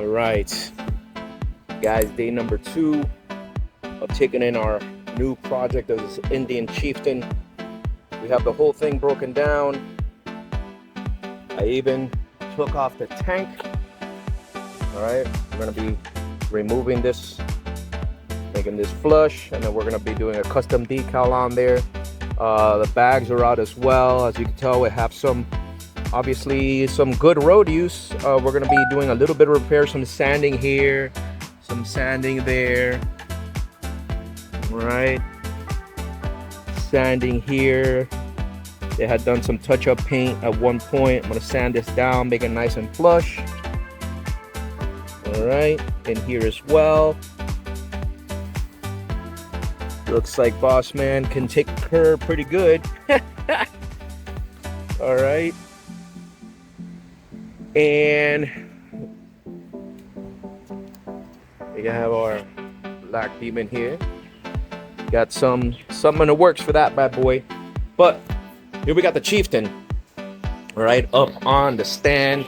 All right, guys, day number 2 of taking in our new project of this Indian Chieftain. We have the whole thing broken down. I even took off the tank. All right, we're gonna be removing this, making this flush, and then we're gonna be doing a custom decal on there. The bags are out as well. As you can tell, we have some, obviously, some good road use. We're gonna be doing a little bit of repair, some sanding here, some sanding there. Right, sanding here. They had done some touch-up paint at one point. I'm gonna sand this down, make it nice and flush. All right, and here as well. Looks like Boss Man can take a curve pretty good. All right, and we have our black demon here. Got something in the works for that bad boy. But here we got the Chieftain, all right, up on the stand.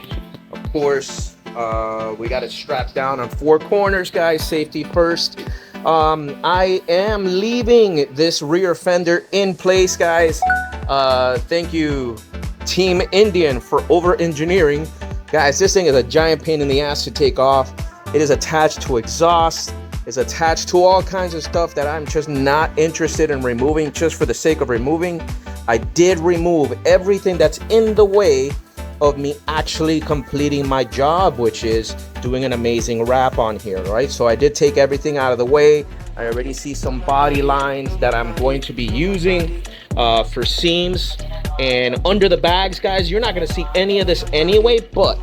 Of course, we got it strapped down on 4 corners, guys. Safety first. I am leaving this rear fender in place, guys. Thank you, Team Indian, for over-engineering. Guys, this thing is a giant pain in the ass to take off. It is attached to exhaust. It's attached to all kinds of stuff that I'm just not interested in removing just for the sake of removing. I did remove everything that's in the way of me actually completing my job, which is doing an amazing wrap on here, right? So I did take everything out of the way. I already see some body lines that I'm going to be using for seams. And under the bags, guys, you're not gonna see any of this anyway, but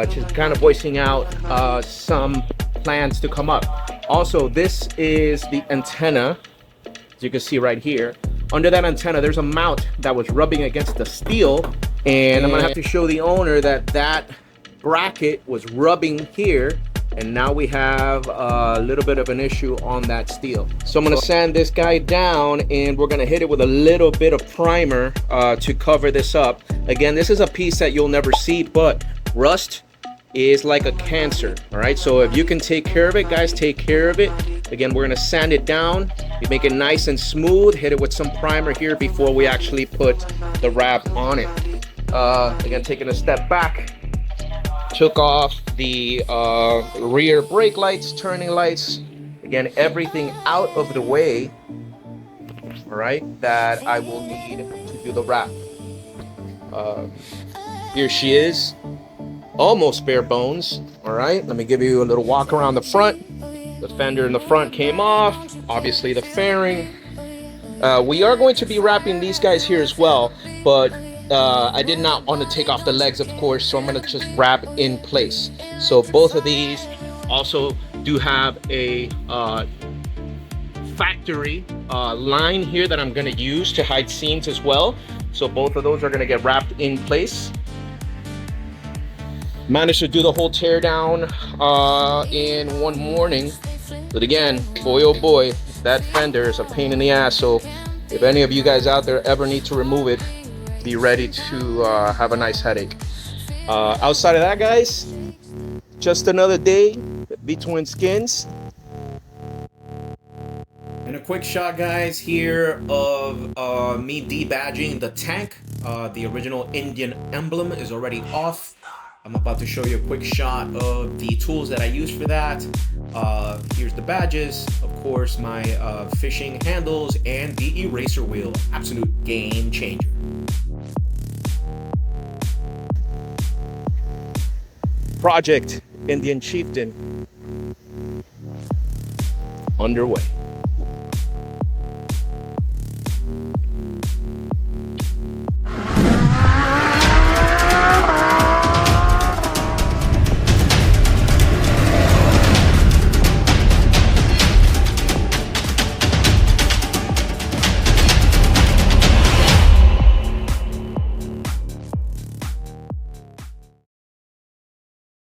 just kind of voicing out some plans to come up. Also, this is the antenna, as you can see right here. Under that antenna, there's a mount that was rubbing against the steel, and I'm gonna have to show the owner that that bracket was rubbing here, and now we have a little bit of an issue on that steel. So I'm gonna sand this guy down, and we're gonna hit it with a little bit of primer to cover this up. Again, this is a piece that you'll never see, but rust is like a cancer, all right? So if you can take care of it, guys, take care of it. Again, we're gonna sand it down, we make it nice and smooth, hit it with some primer here before we actually put the wrap on it. Again, taking a step back, took off the rear brake lights, turning lights, again, everything out of the way, all right, that I will need to do the wrap. Here she is. Almost bare bones. All right, let me give you a little walk around the front. The fender in the front came off, obviously the fairing. We are going to be wrapping these guys here as well, but I did not want to take off the legs, of course, so I'm going to just wrap in place. So both of these also do have a factory line here that I'm going to use to hide seams as well. So both of those are going to get wrapped in place. Managed to do the whole tear down in one morning, but again, boy oh boy, that fender is a pain in the ass. So if any of you guys out there ever need to remove it, be ready to have a nice headache. Outside of that, guys, just another day at V-twin Skinz. And a quick shot, guys, here of me debadging the tank. The original Indian emblem is already off. I'm about to show you a quick shot of the tools that I use for that. Here's the badges, of course, my fishing handles, and the eraser wheel. Absolute game changer. Project Indian Chieftain underway.